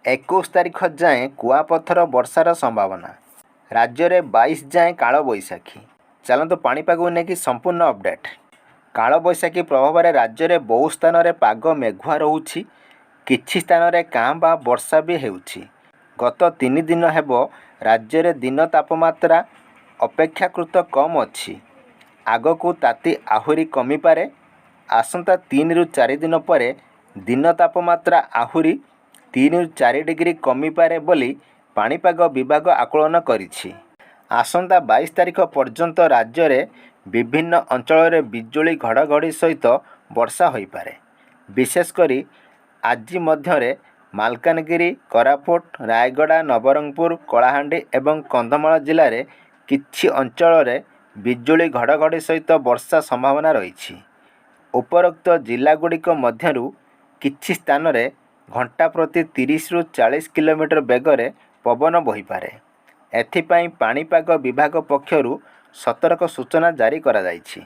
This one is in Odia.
21 ତାରିଖ ଯାଏଁ କୁଆପଥର ବର୍ଷାର ସମ୍ଭାବନା। ରାଜ୍ୟରେ 22 ଯାଏଁ କାଳବୈଶାଖୀ। ଚାଲନ୍ତୁ ପାଣିପାଗକୁ ନେଇକି ସମ୍ପୂର୍ଣ୍ଣ ଅପଡେଟ୍। କାଳବୈଶାଖୀ ପ୍ରଭାବରେ ରାଜ୍ୟରେ ବହୁ ସ୍ଥାନରେ ପାଗ ମେଘୁଆ ରହୁଛି। କିଛି ସ୍ଥାନରେ କାଁ ବା ବର୍ଷା ବି ହେଉଛି। ଗତ 3 ଦିନ ହେବ ରାଜ୍ୟରେ ଦିନ ତାପମାତ୍ରା ଅପେକ୍ଷାକୃତ କମ୍ ଅଛି। ଆଗକୁ ତାତି ଆହୁରି କମିପାରେ। ଆସନ୍ତା 3 ରୁ 4 ଦିନ ପରେ ଦିନ ତାପମାତ୍ରା ଆହୁରି 3 ରୁ 4 ଡିଗ୍ରୀ କମିପାରେ ବୋଲି ପାଣିପାଗ ବିଭାଗ ଆକଳନ କରିଛି। ଆସନ୍ତା 22 ତାରିଖ ପର୍ଯ୍ୟନ୍ତ ରାଜ୍ୟରେ ବିଭିନ୍ନ ଅଞ୍ଚଳରେ ବିଜୁଳି ଘଡ଼ଘଡ଼ି ସହିତ ବର୍ଷା ହୋଇପାରେ। ବିଶେଷ କରି ଆଜି ମଧ୍ୟରେ ମାଲକାନଗିରି, କୋରାପୁଟ, ରାୟଗଡ଼ା, ନବରଙ୍ଗପୁର, କଳାହାଣ୍ଡି ଏବଂ କନ୍ଧମାଳ ଜିଲ୍ଲାରେ କିଛି ଅଞ୍ଚଳରେ ବିଜୁଳି ଘଡ଼ଘଡ଼ି ସହିତ ବର୍ଷା ସମ୍ଭାବନା ରହିଛି। ଉପରୋକ୍ତ ଜିଲ୍ଲାଗୁଡ଼ିକ ମଧ୍ୟରୁ କିଛି ସ୍ଥାନରେ ଘଣ୍ଟା ପ୍ରତି 30 ରୁ 40 କିଲୋମିଟର ବେଗରେ ପବନ ବହିପାରେ। ଏଥିପାଇଁ ପାଣିପାଗ ବିଭାଗ ପକ୍ଷରୁ ସତର୍କ ସୂଚନା ଜାରି କରାଯାଇଛି।